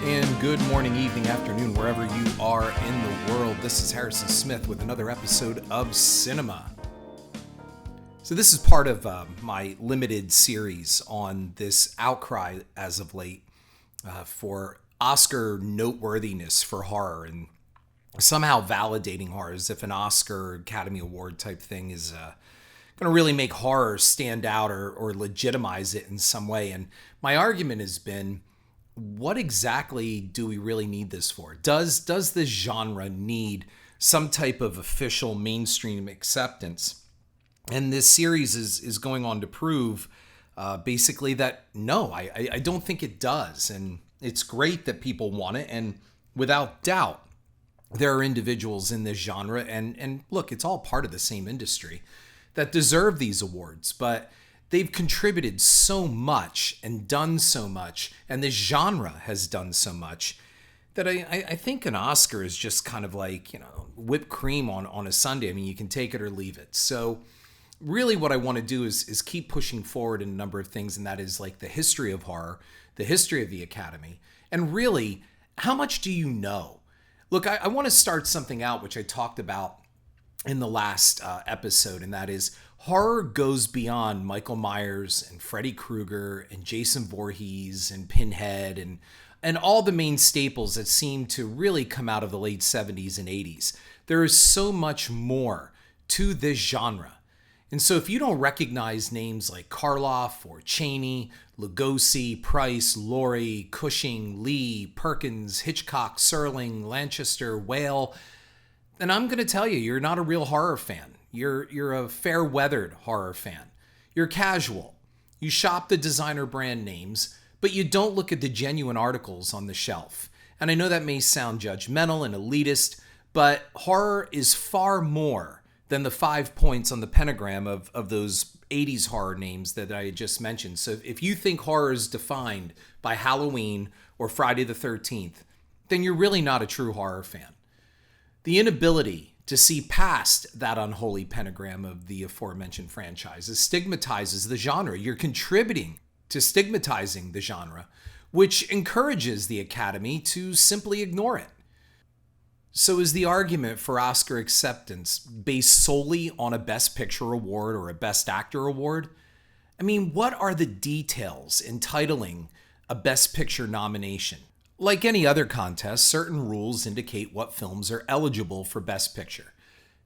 And good morning, evening, afternoon, wherever you are in the world. This is Harrison Smith with another episode of Cinema. So this is part of my limited series on this outcry as of late for Oscar noteworthiness for horror and somehow validating horror as if an Oscar or Academy Award type thing is going to really make horror stand out or legitimize it in some way. And my argument has been, what exactly do we really need this for? Does this genre need some type of official mainstream acceptance? And this series is going on to prove basically that no, I don't think it does. And it's great that people want it. And without doubt, there are individuals in this genre, and look, it's all part of the same industry, that deserve these awards. But they've contributed so much and done so much, and this genre has done so much, that I think an Oscar is just kind of like, whipped cream on a sundae. I mean, you can take it or leave it. So really what I want to do is keep pushing forward in a number of things, and that is like the history of horror, the history of the Academy, and really, how much do you know? Look, I want to start something out which I talked about in the last episode, and that is horror goes beyond Michael Myers and Freddy Krueger and Jason Voorhees and Pinhead and all the main staples that seem to really come out of the late 70s and 80s. There is so much more to this genre. And so if you don't recognize names like Karloff or Chaney, Lugosi, Price, Laurie, Cushing, Lee, Perkins, Hitchcock, Serling, Lanchester, Whale, then I'm going to tell you, you're not a real horror fan. You're a fair-weathered horror fan. You're casual. You shop the designer brand names, but you don't look at the genuine articles on the shelf. And I know that may sound judgmental and elitist, but horror is far more than the 5 points on the pentagram of those 80s horror names that I had just mentioned. So if you think horror is defined by Halloween or Friday the 13th, then you're really not a true horror fan. The inability to see past that unholy pentagram of the aforementioned franchises stigmatizes the genre. You're contributing to stigmatizing the genre, which encourages the Academy to simply ignore it. So is the argument for Oscar acceptance based solely on a Best Picture award or a Best Actor award? I mean, what are the details entitling a Best Picture nomination? Like any other contest, certain rules indicate what films are eligible for Best Picture.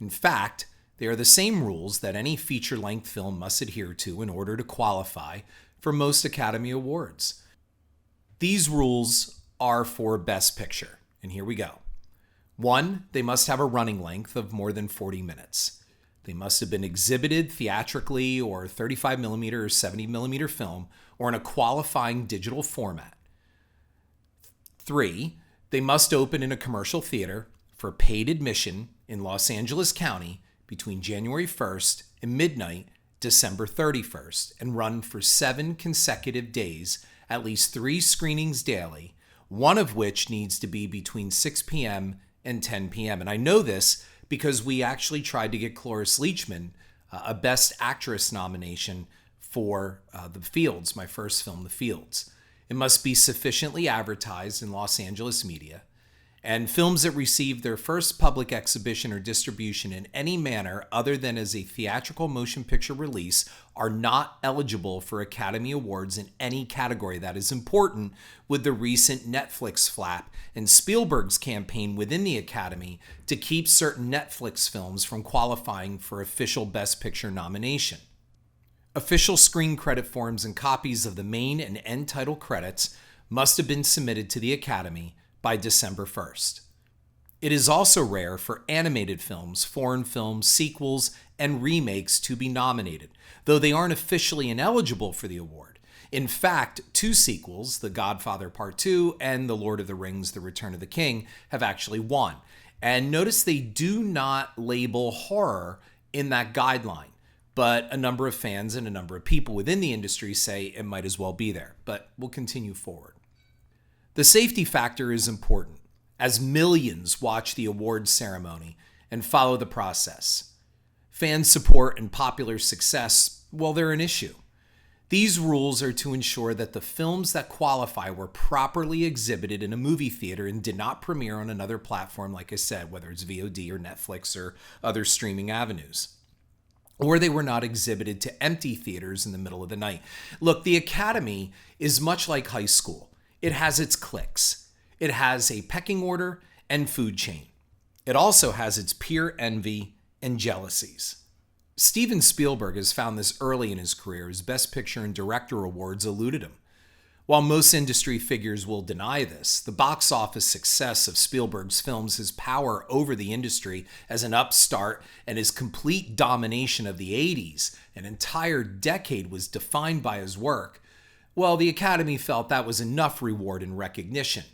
In fact, they are the same rules that any feature-length film must adhere to in order to qualify for most Academy Awards. These rules are for Best Picture, and here we go. 1, they must have a running length of more than 40 minutes. They must have been exhibited theatrically or 35mm or 70mm film or in a qualifying digital format. 3, they must open in a commercial theater for paid admission in Los Angeles County between January 1st and midnight, December 31st, and run for 7 consecutive days, at least 3 screenings daily, one of which needs to be between 6 p.m. and 10 p.m. And I know this because we actually tried to get Cloris Leachman a Best Actress nomination for The Fields, my first film, The Fields. It must be sufficiently advertised in Los Angeles media, and films that receive their first public exhibition or distribution in any manner other than as a theatrical motion picture release are not eligible for Academy Awards in any category. That is important with the recent Netflix flap and Spielberg's campaign within the Academy to keep certain Netflix films from qualifying for official Best Picture nomination. Official screen credit forms and copies of the main and end title credits must have been submitted to the Academy by December 1st. It is also rare for animated films, foreign films, sequels, and remakes to be nominated, though they aren't officially ineligible for the award. In fact, 2 sequels, The Godfather Part 2 and The Lord of the Rings, The Return of the King, have actually won. And notice they do not label horror in that guideline. But a number of fans and a number of people within the industry say it might as well be there. But we'll continue forward. The safety factor is important, as millions watch the awards ceremony and follow the process. Fan support and popular success, well, they're an issue. These rules are to ensure that the films that qualify were properly exhibited in a movie theater and did not premiere on another platform, like I said, whether it's VOD or Netflix or other streaming avenues. Or they were not exhibited to empty theaters in the middle of the night. Look, the Academy is much like high school. It has its cliques. It has a pecking order and food chain. It also has its peer envy and jealousies. Steven Spielberg has found this early in his career as Best Picture and Director awards eluded him. While most industry figures will deny this, the box office success of Spielberg's films, his power over the industry as an upstart, and his complete domination of the 80s, an entire decade was defined by his work, well, the Academy felt that was enough reward and recognition.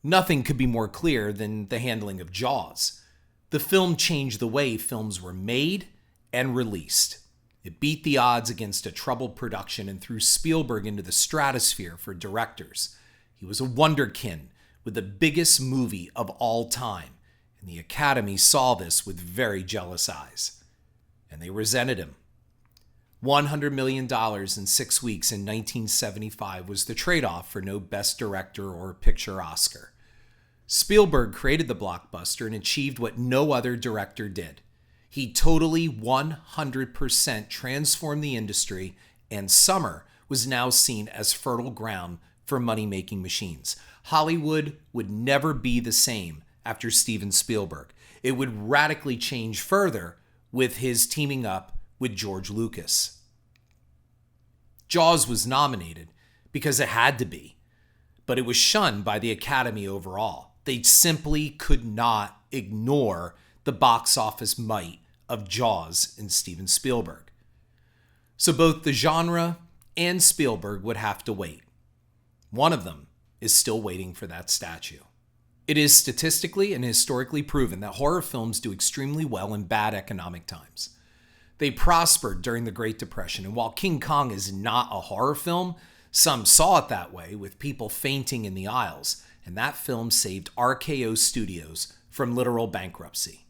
Nothing could be more clear than the handling of Jaws. The film changed the way films were made and released. It beat the odds against a troubled production and threw Spielberg into the stratosphere for directors. He was a wonderkin with the biggest movie of all time, and the Academy saw this with very jealous eyes. And they resented him. $100 million in 6 weeks in 1975 was the trade-off for no Best Director or Picture Oscar. Spielberg created the blockbuster and achieved what no other director did. He totally 100% transformed the industry, and summer was now seen as fertile ground for money-making machines. Hollywood would never be the same after Steven Spielberg. It would radically change further with his teaming up with George Lucas. Jaws was nominated because it had to be, but it was shunned by the Academy overall. They simply could not ignore the box office might of Jaws and Steven Spielberg. So both the genre and Spielberg would have to wait. One of them is still waiting for that statue. It is statistically and historically proven that horror films do extremely well in bad economic times. They prospered during the Great Depression, and while King Kong is not a horror film, some saw it that way with people fainting in the aisles, and that film saved RKO Studios from literal bankruptcy.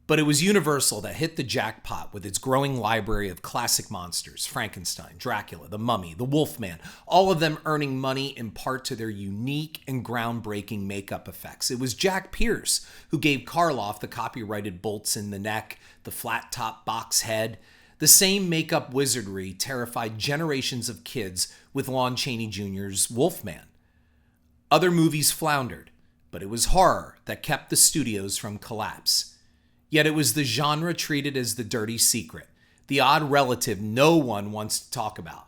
But it was Universal that hit the jackpot with its growing library of classic monsters: Frankenstein, Dracula, the Mummy, the Wolfman, all of them earning money in part to their unique and groundbreaking makeup effects. It was Jack Pierce who gave Karloff the copyrighted bolts in the neck, the flat-top box head. The same makeup wizardry terrified generations of kids with Lon Chaney Jr.'s Wolfman. Other movies floundered, but it was horror that kept the studios from collapse. Yet it was the genre treated as the dirty secret, the odd relative no one wants to talk about.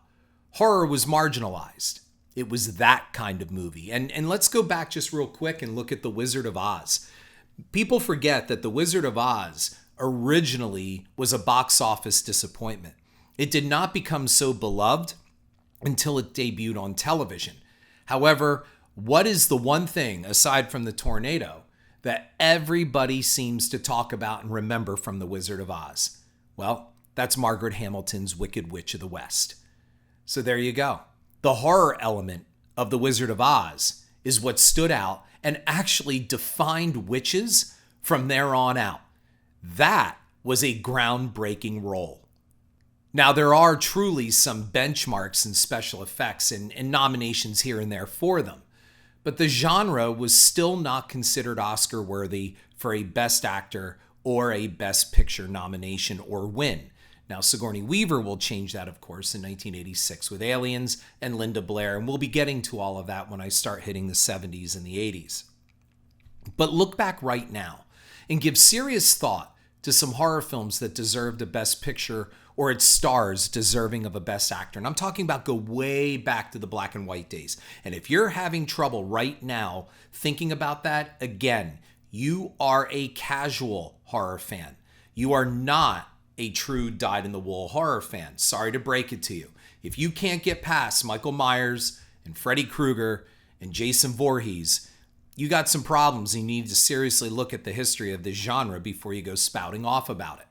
Horror was marginalized. It was that kind of movie. And let's go back just real quick and look at The Wizard of Oz. People forget that The Wizard of Oz originally was a box office disappointment. It did not become so beloved until it debuted on television. However, what is the one thing, aside from the tornado, that everybody seems to talk about and remember from The Wizard of Oz? Well, that's Margaret Hamilton's Wicked Witch of the West. So there you go. The horror element of The Wizard of Oz is what stood out and actually defined witches from there on out. That was a groundbreaking role. Now, there are truly some benchmarks in special effects and nominations here and there for them. But the genre was still not considered Oscar-worthy for a Best Actor or a Best Picture nomination or win. Now, Sigourney Weaver will change that, of course, in 1986 with Aliens and Linda Blair, and we'll be getting to all of that when I start hitting the 70s and the 80s. But look back right now and give serious thought to some horror films that deserved a Best Picture or its stars deserving of a Best Actor. And I'm talking about go way back to the black and white days. And if you're having trouble right now thinking about that, again, you are a casual horror fan. You are not a true dyed-in-the-wool horror fan. Sorry to break it to you. If you can't get past Michael Myers and Freddy Krueger and Jason Voorhees, you got some problems and you need to seriously look at the history of this genre before you go spouting off about it.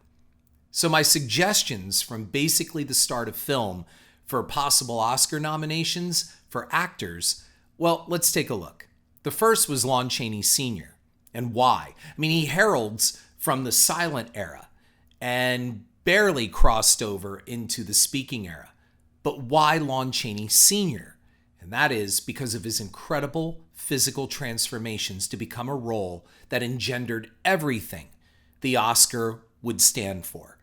So my suggestions from basically the start of film for possible Oscar nominations for actors, well, let's take a look. The first was Lon Chaney Sr. And why? I mean, he heralds from the silent era and barely crossed over into the speaking era. but why Lon Chaney Sr.? And that is because of his incredible physical transformations to become a role that engendered everything the Oscar would stand for.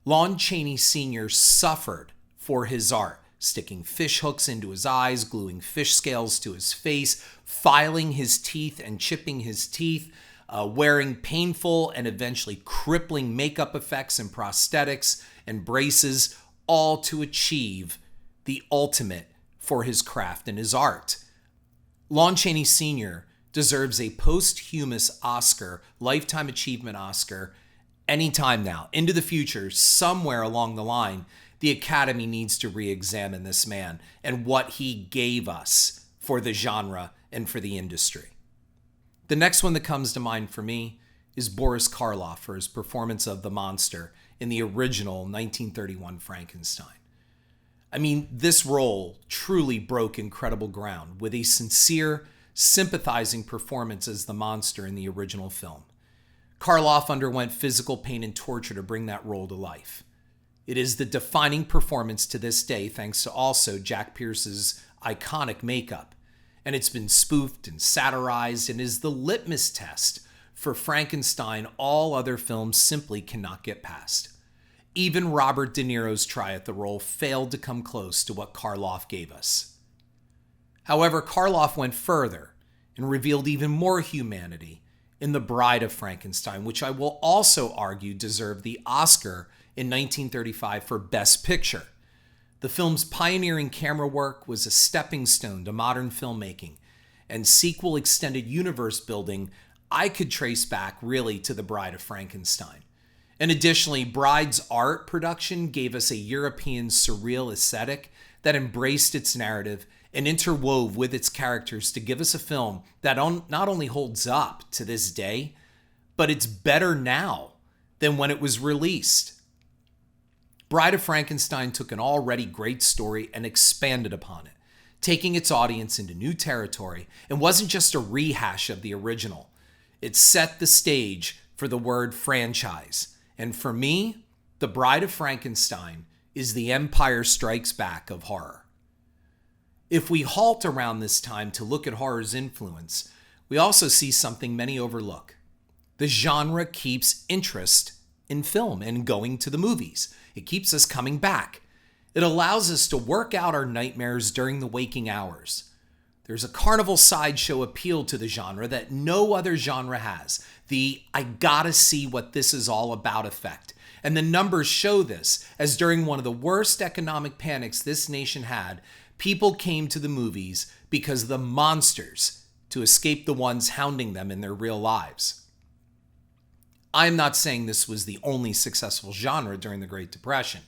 Lon Chaney Sr. suffered for his art, sticking fish hooks into his eyes, gluing fish scales to his face, filing his teeth and chipping his teeth, wearing painful and eventually crippling makeup effects and prosthetics and braces, all to achieve the ultimate for his craft and his art. Lon Chaney Sr. deserves a posthumous Oscar, Lifetime Achievement Oscar, anytime now. Into the future, somewhere along the line, the Academy needs to re-examine this man and what he gave us for the genre and for the industry. The next one that comes to mind for me is Boris Karloff for his performance of the monster in the original 1931 Frankenstein. I mean, this role truly broke incredible ground with a sincere, sympathizing performance as the monster in the original film. Karloff underwent physical pain and torture to bring that role to life. It is the defining performance to this day, thanks to also Jack Pierce's iconic makeup. And it's been spoofed and satirized and is the litmus test for Frankenstein all other films simply cannot get past. Even Robert De Niro's try at the role failed to come close to what Karloff gave us. However, Karloff went further and revealed even more humanity in The Bride of Frankenstein, which I will also argue deserved the Oscar in 1935 for Best Picture. The film's pioneering camera work was a stepping stone to modern filmmaking, and sequel extended universe building I could trace back really to The Bride of Frankenstein. And additionally, Bride's art production gave us a European surreal aesthetic that embraced its narrative and interwove with its characters to give us a film that not only holds up to this day, but it's better now than when it was released. Bride of Frankenstein took an already great story and expanded upon it, taking its audience into new territory, and wasn't just a rehash of the original. It set the stage for the word franchise. And for me, The Bride of Frankenstein is the Empire Strikes Back of horror. If we halt around this time to look at horror's influence, we also see something many overlook. The genre keeps interest in film and going to the movies. It keeps us coming back. It allows us to work out our nightmares during the waking hours. There's a carnival sideshow appeal to the genre that no other genre has. The I gotta see what this is all about effect. And the numbers show this, as during one of the worst economic panics this nation had, people came to the movies because of the monsters to escape the ones hounding them in their real lives. I'm not saying this was the only successful genre during the Great Depression,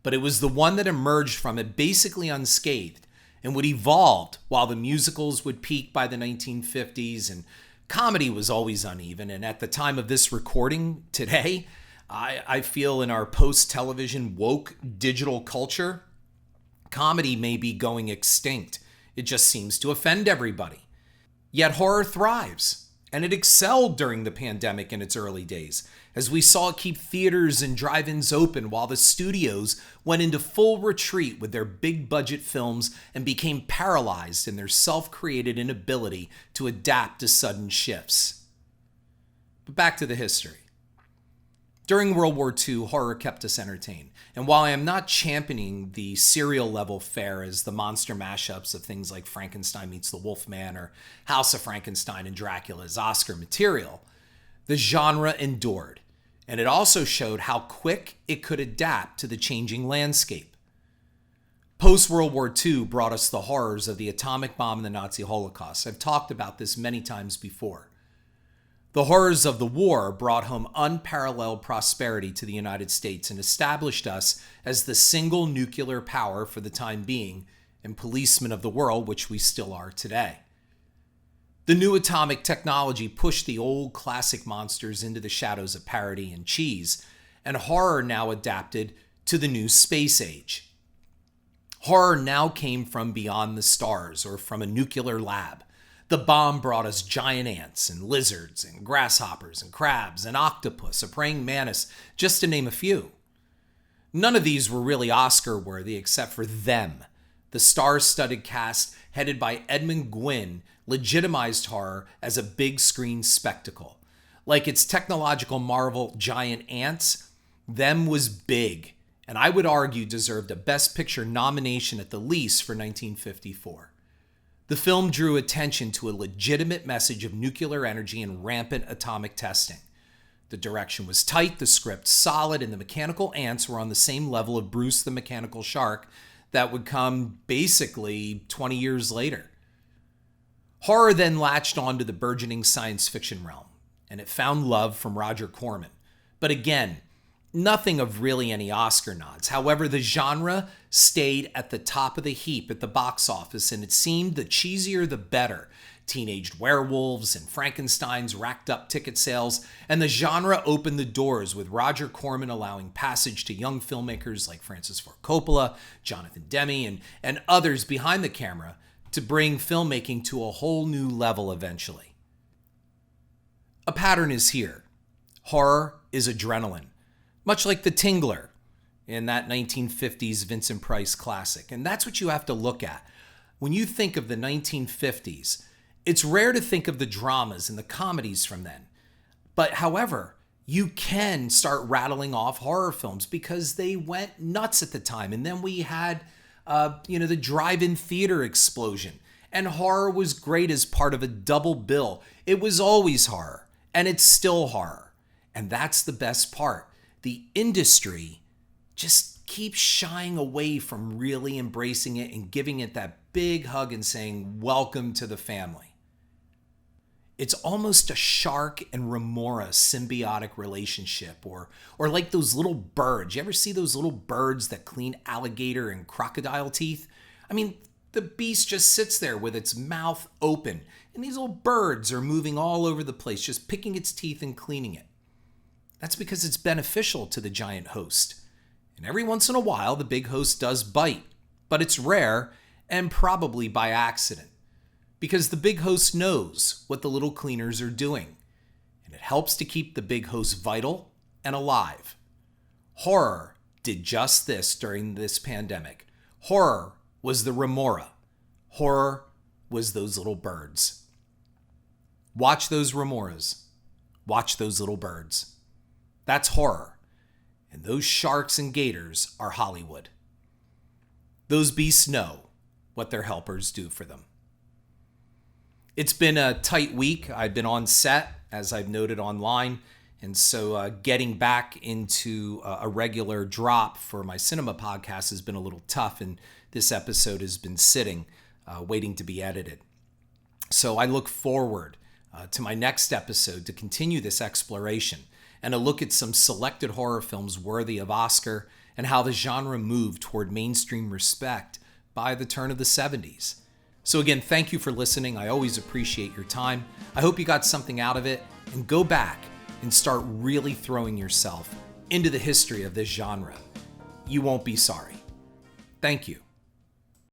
but it was the one that emerged from it basically unscathed and would evolve while the musicals would peak by the 1950s and comedy was always uneven. And at the time of this recording today, I feel in our post-television woke digital culture, comedy may be going extinct. It just seems to offend everybody. Yet horror thrives. And it excelled during the pandemic in its early days, as we saw it keep theaters and drive-ins open while the studios went into full retreat with their big-budget films and became paralyzed in their self-created inability to adapt to sudden shifts. But back to the history. During World War II, horror kept us entertained. And while I am not championing the serial level fare as the monster mashups of things like Frankenstein meets the Wolfman or House of Frankenstein and Dracula as Oscar material, the genre endured. And it also showed how quick it could adapt to the changing landscape. Post-World War II brought us the horrors of the atomic bomb and the Nazi Holocaust. I've talked about this many times before. The horrors of the war brought home unparalleled prosperity to the United States and established us as the single nuclear power for the time being and policemen of the world, which we still are today. The new atomic technology pushed the old classic monsters into the shadows of parody and cheese, and horror now adapted to the new space age. Horror now came from beyond the stars or from a nuclear lab. The bomb brought us giant ants and lizards and grasshoppers and crabs and octopus, a praying mantis, just to name a few. None of these were really Oscar-worthy except for Them. The star-studded cast, headed by Edmund Gwynn, legitimized horror as a big-screen spectacle. Like its technological marvel Giant Ants, Them was big, and I would argue deserved a Best Picture nomination at the least for 1954. The film drew attention to a legitimate message of nuclear energy and rampant atomic testing. The direction was tight, the script solid, and the mechanical ants were on the same level of Bruce the Mechanical Shark that would come basically 20 years later. Horror then latched onto the burgeoning science fiction realm, and it found love from Roger Corman. But again, nothing of really any Oscar nods. However, the genre stayed at the top of the heap at the box office, and it seemed the cheesier the better. Teenaged werewolves and Frankensteins racked up ticket sales, and the genre opened the doors, with Roger Corman allowing passage to young filmmakers like Francis Ford Coppola, Jonathan Demme, and others behind the camera to bring filmmaking to a whole new level eventually. A pattern is here. Horror is adrenaline, much like The Tingler in that 1950s Vincent Price classic. And that's what you have to look at. When you think of the 1950s, it's rare to think of the dramas and the comedies from then. But however, you can start rattling off horror films because they went nuts at the time. And then we had, the drive-in theater explosion. And horror was great as part of a double bill. It was always horror, and it's still horror. And that's the best part. The industry just keeps shying away from really embracing it and giving it that big hug and saying, welcome to the family. It's almost a shark and remora symbiotic relationship, or like those little birds. You ever see those little birds that clean alligator and crocodile teeth? I mean, the beast just sits there with its mouth open, and these little birds are moving all over the place, just picking its teeth and cleaning it. That's because it's beneficial to the giant host. And every once in a while, the big host does bite, but it's rare and probably by accident. Because the big host knows what the little cleaners are doing, and it helps to keep the big host vital and alive. Horror did just this during this pandemic. Horror was the remora. Horror was those little birds. Watch those remoras. Watch those little birds. That's horror, and those sharks and gators are Hollywood. Those beasts know what their helpers do for them. It's been a tight week. I've been on set, as I've noted online, and so getting back into a regular drop for my cinema podcast has been a little tough, and this episode has been sitting, waiting to be edited. So I look forward to my next episode to continue this exploration and a look at some selected horror films worthy of Oscar and how the genre moved toward mainstream respect by the turn of the 70s. So again, thank you for listening. I always appreciate your time. I hope you got something out of it, and go back and start really throwing yourself into the history of this genre. You won't be sorry. Thank you.